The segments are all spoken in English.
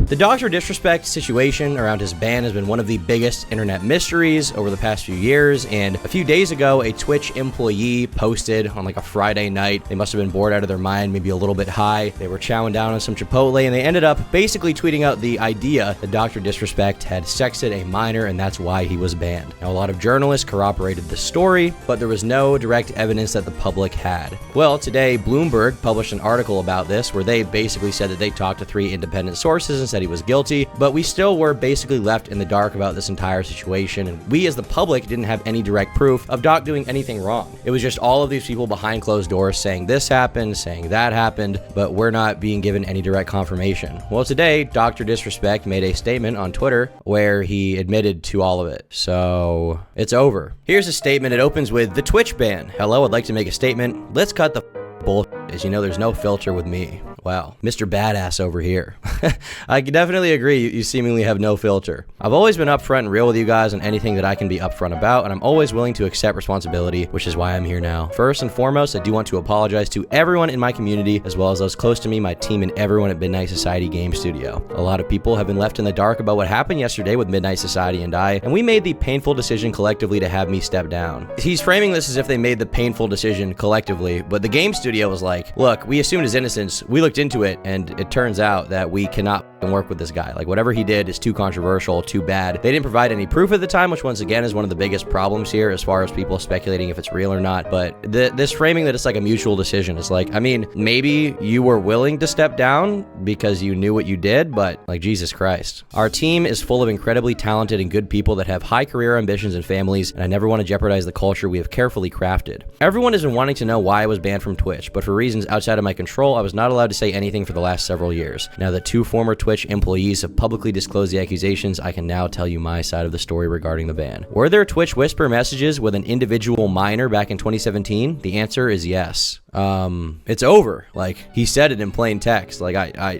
The DrDisrespect situation around his ban has been one of the biggest internet mysteries over the past few years, and a few days ago, a Twitch employee posted on like a Friday night. They must have been bored out of their mind, maybe a little bit high. They were chowing down on some Chipotle, and they ended up basically tweeting out the idea that DrDisrespect had sexted a minor, and that's why he was banned. Now, a lot of journalists corroborated the story, but there was no direct evidence that the public had. Well, today, Bloomberg published an article about this where they basically said that they talked to 3 independent sources and said he was guilty, but we still were basically left in the dark about this entire situation, and we as the public didn't have any direct proof of Doc doing anything wrong. It was just all of these people behind closed doors saying this happened, saying that happened, but we're not being given any direct confirmation. Well, today, DrDisrespect made a statement on Twitter where he admitted to all of it. So it's over. Here's a statement. It opens with the Twitch ban. Hello, I'd like to make a statement. Let's cut the bullshit. As you know, there's no filter with me. Wow, Mr. Badass over here. I can definitely agree, you seemingly have no filter. I've always been upfront and real with you guys on anything that I can be upfront about, and I'm always willing to accept responsibility, which is why I'm here now. First and foremost, I do want to apologize to everyone in my community, as well as those close to me, my team, and everyone at Midnight Society Game Studio. A lot of people have been left in the dark about what happened yesterday with Midnight Society and I, and we made the painful decision collectively to have me step down. He's framing this as if they made the painful decision collectively, but the game studio was like, look, we assumed his innocence, we looked into it, and it turns out that we cannot work with this guy. Like, whatever he did is too controversial, too bad. They didn't provide any proof at the time, which once again is one of the biggest problems here as far as people speculating if it's real or not. But this framing that it's like a mutual decision is like, I mean, maybe you were willing to step down because you knew what you did, but like, Jesus Christ. Our team is full of incredibly talented and good people that have high career ambitions and families, and I never want to jeopardize the culture we have carefully crafted. Everyone has been wanting to know why I was banned from Twitch, but for reasons outside of my control, I was not allowed to say anything for the last several years. Now that 2 former Twitch employees have publicly disclosed the accusations, I can now tell you my side of the story regarding the ban. Were there Twitch whisper messages with an individual minor back in 2017? The answer is yes. It's over. Like, he said it in plain text. Like,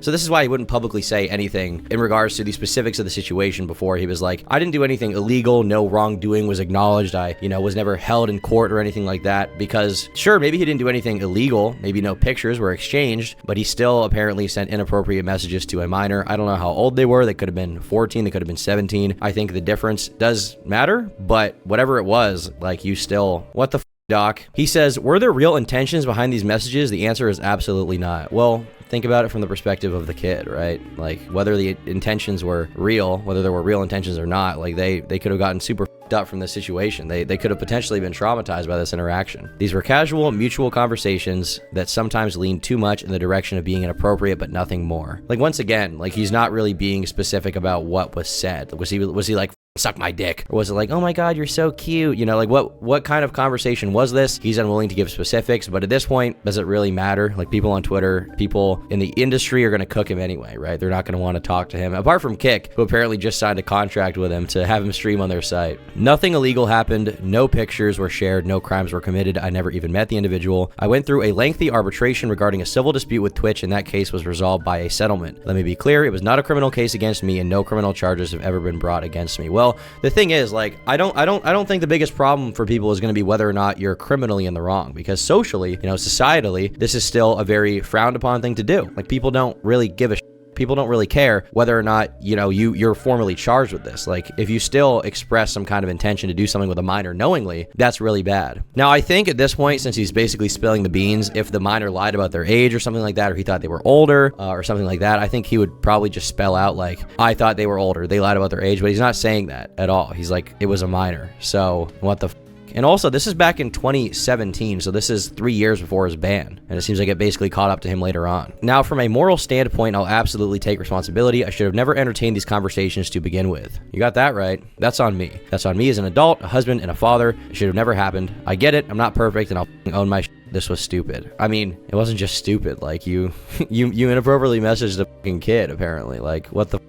so this is why he wouldn't publicly say anything in regards to the specifics of the situation before. He was like, I didn't do anything illegal, no wrongdoing was acknowledged, I, was never held in court or anything like that, because sure, maybe he didn't do anything illegal, maybe no pictures were exchanged, but he still apparently sent inappropriate messages to a minor. I don't know how old they were. They could have been 14, they could have been 17. I think the difference does matter, but whatever it was, like, you still, what the Doc? He says, were there real intentions behind these messages? The answer is absolutely not. Well, think about it from the perspective of the kid, right? Like, whether the intentions were real, whether there were real intentions or not, like, they could have gotten super up from this situation. They could have potentially been traumatized by this interaction. These were casual, mutual conversations that sometimes leaned too much in the direction of being inappropriate, but nothing more. Like, once again, like, he's not really being specific about what was said. Was he like, suck my dick? Or was it like, oh my god, you're so cute? Like, what kind of conversation was this? He's unwilling to give specifics, but at this point, does it really matter? Like, people on Twitter, people in the industry are going to cook him anyway, right? They're not going to want to talk to him, apart from Kick, who apparently just signed a contract with him to have him stream on their site. Nothing illegal happened, no pictures were shared, no crimes were committed, I never even met the individual. I went through a lengthy arbitration regarding a civil dispute with Twitch, and that case was resolved by a settlement. Let me be clear, it was not a criminal case against me, and no criminal charges have ever been brought against me. Well, the thing is, like, I don't think the biggest problem for people is going to be whether or not you're criminally in the wrong, because socially, societally, this is still a very frowned upon thing to do. Like, people don't really give a shit. People don't really care whether or not, you're formally charged with this. Like, if you still express some kind of intention to do something with a minor knowingly, that's really bad. Now, I think at this point, since he's basically spilling the beans, if the minor lied about their age or something like that, or he thought they were older or something like that, I think he would probably just spell out, like, I thought they were older, they lied about their age, but he's not saying that at all. He's like, it was a minor. So what the And also, this is back in 2017, so this is 3 years before his ban, and it seems like it basically caught up to him later on. Now, from a moral standpoint, I'll absolutely take responsibility. I should have never entertained these conversations to begin with. You got that right. That's on me. That's on me as an adult, a husband, and a father. It should have never happened. I get it. I'm not perfect, and I'll own my This was stupid. I mean, it wasn't just stupid. Like, you inappropriately messaged a fucking kid, apparently. Like, what the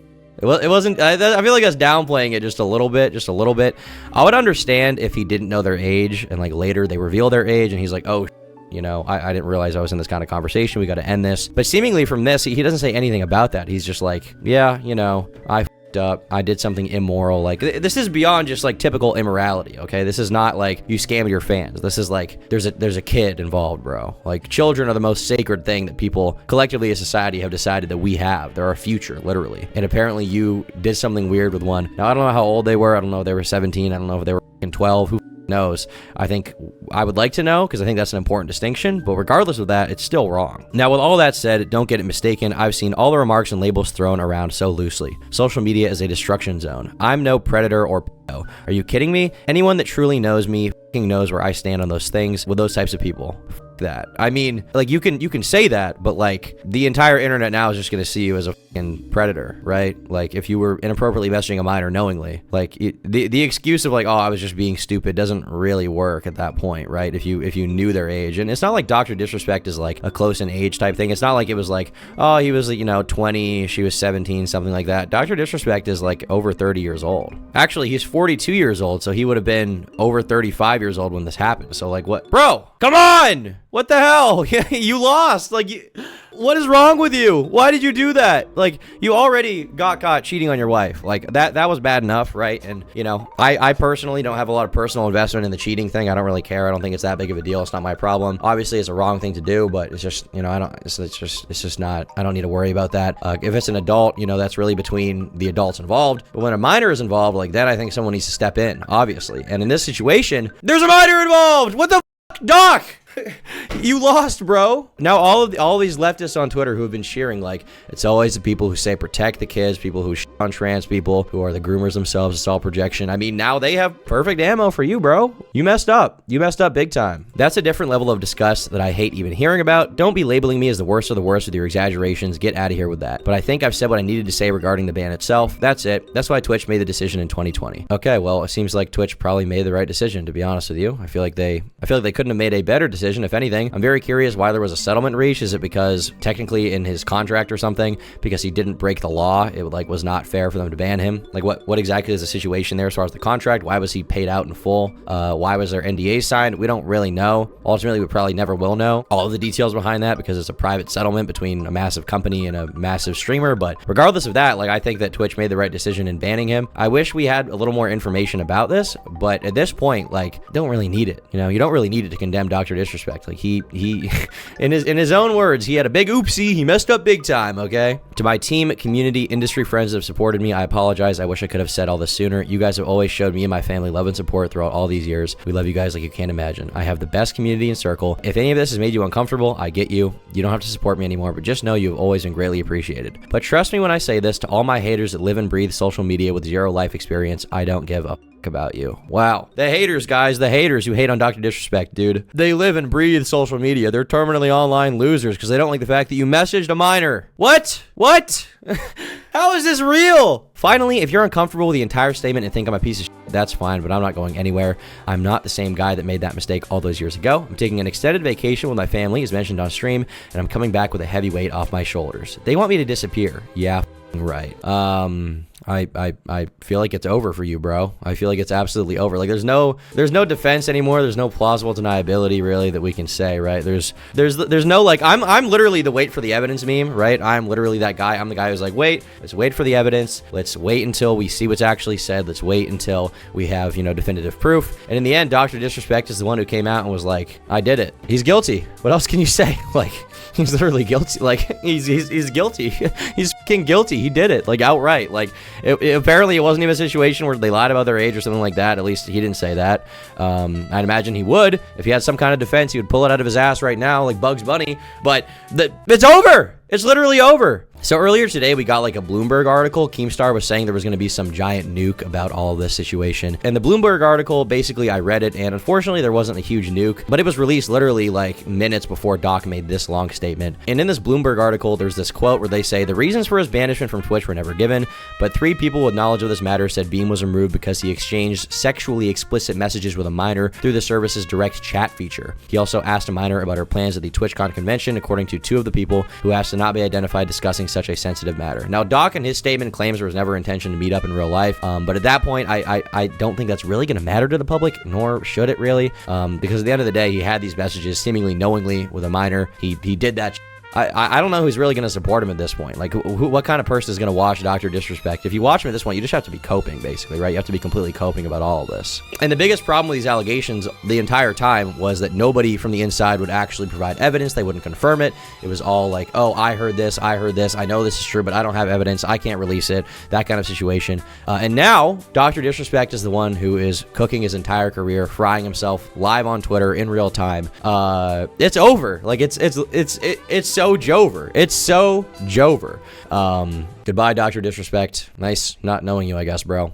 It wasn't, I feel like that's downplaying it just a little bit. I would understand if he didn't know their age and like later they reveal their age and he's like, oh, I didn't realize I was in this kind of conversation. We got to end this. But seemingly from this, he doesn't say anything about that. He's just like, yeah, I up, I did something immoral. Like, this is beyond just like typical immorality, okay? This is not like you scammed your fans. This is like there's a kid involved, bro. Like, children are the most sacred thing that people collectively as society have decided that we have. They're our future, literally. And apparently you did something weird with one. Now, I don't know how old they were. I don't know if they were 17. I don't know if they were 12. Who knows? I think I would like to know, because I think that's an important distinction, but regardless of that, it's still wrong. Now, with all that said, don't get it mistaken. I've seen all the remarks and labels thrown around so loosely. Social media is a destruction zone. I'm no predator or p***o. Are you kidding me? Anyone that truly knows me knows where I stand on those things with those types of people. That. I mean, like, you can say that, but like the entire internet now is just going to see you as a fucking predator, right? Like, if you were inappropriately messaging a minor knowingly, like the excuse of like, oh, I was just being stupid doesn't really work at that point, right? If you knew their age. And it's not like DrDisrespect is like a close in age type thing. It's not like it was like, oh, he was, 20, she was 17, something like that. DrDisrespect is like over 30 years old. Actually, he's 42 years old, so he would have been over 35 years old when this happened. So like, what? Bro, come on! What the hell? You lost. Like, what is wrong with you? Why did you do that? Like, you already got caught cheating on your wife. Like, that was bad enough, right? And, I personally don't have a lot of personal investment in the cheating thing. I don't really care. I don't think it's that big of a deal. It's not my problem. Obviously, it's a wrong thing to do, but it's just, it's just not, I don't need to worry about that. If it's an adult, that's really between the adults involved. But when a minor is involved, like, then I think someone needs to step in, obviously. And in this situation, there's a minor involved! What the f***, Doc? You lost, bro. Now all these leftists on Twitter who have been cheering, like, it's always the people who say protect the kids, people who shit on trans people, who are the groomers themselves. It's all projection. I mean, now they have perfect ammo for you, bro. You messed up. You messed up big time. That's a different level of disgust that I hate even hearing about. Don't be labeling me as the worst of the worst with your exaggerations. Get out of here with that. But I think I've said what I needed to say regarding the ban itself. That's it. That's why Twitch made the decision in 2020. Okay, well, it seems like Twitch probably made the right decision, to be honest with you. I feel like they couldn't have made a better decision. If anything, I'm very curious why there was a settlement reached. Is it because technically in his contract or something, because he didn't break the law, it was not fair for them to ban him? Like, what exactly is the situation there as far as the contract? Why was he paid out in full? Why was there NDA signed? We don't really know. Ultimately, we probably never will know all of the details behind that, because it's a private settlement between a massive company and a massive streamer. But regardless of that, like, I think that Twitch made the right decision in banning him. I wish we had a little more information about this, but at this point, like, don't really need it. You don't really need it to condemn DrDisrespect. Like, he in his own words, he had a big oopsie. He messed up big time, okay? To my team, community, industry friends that have supported me, I apologize. I wish I could have said all this sooner. You guys have always showed me and my family love and support throughout all these years. We love you guys like you can't imagine. I have the best community and circle. If any of this has made you uncomfortable, I get you. You don't have to support me anymore, but just know you've always been greatly appreciated. But trust me when I say this, to all my haters that live and breathe social media with zero life experience, I don't give a about you. Wow. The haters, guys, the haters who hate on DrDisrespect, dude. They live and breathe social media. They're terminally online losers because they don't like the fact that you messaged a minor. What? How is this real? Finally, if you're uncomfortable with the entire statement and think I'm a piece of shit, that's fine, but I'm not going anywhere. I'm not the same guy that made that mistake all those years ago. I'm taking an extended vacation with my family, as mentioned on stream, and I'm coming back with a heavy weight off my shoulders. They want me to disappear. Yeah, right. I feel like it's over for you, bro. I feel like it's absolutely over. Like, there's no defense anymore. There's no plausible deniability really that we can say, right? There's no, like, I'm literally the wait for the evidence meme, right? I'm literally that guy. I'm the guy who's like, let's wait for the evidence. Let's wait until we see what's actually said. Let's wait until we have, definitive proof. And in the end, DrDisrespect is the one who came out and was like, I did it. He's guilty. What else can you say? Like, he's literally guilty. Like, he's guilty. He's fucking guilty. He did it, like, outright. Like, apparently it wasn't even a situation where they lied about their age or something like that. At least he didn't say that. I'd imagine he would. If he had some kind of defense, he would pull it out of his ass right now like Bugs Bunny. But it's over. It's literally over. So earlier today, we got like a Bloomberg article. Keemstar was saying there was going to be some giant nuke about all of this situation. And the Bloomberg article, basically, I read it, and unfortunately, there wasn't a huge nuke, but it was released literally like minutes before Doc made this long statement. And in this Bloomberg article, there's this quote where they say, the reasons for his banishment from Twitch were never given, but 3 people with knowledge of this matter said Beam was removed because he exchanged sexually explicit messages with a minor through the service's direct chat feature. He also asked a minor about her plans at the TwitchCon convention, according to 2 of the people who asked to not be identified discussing such a sensitive matter. Now, Doc in his statement claims there was never intention to meet up in real life, but at that point, I don't think that's really going to matter to the public, nor should it really, because at the end of the day, he had these messages seemingly knowingly with a minor. He did that. I don't know who's really going to support him at this point. Like, what kind of person is going to watch Dr. Disrespect? If you watch him at this point, you just have to be coping, basically, right? You have to be completely coping about all of this. And the biggest problem with these allegations the entire time was that nobody from the inside would actually provide evidence. They wouldn't confirm it. It was all like, oh, I heard this, I know this is true, but I don't have evidence, I can't release it, that kind of situation. And now, Dr. Disrespect is the one who is cooking his entire career, frying himself live on Twitter in real time. It's over. Like, it's so Jover. It's so Jover. Goodbye, Dr. Disrespect. Nice not knowing you, I guess, bro.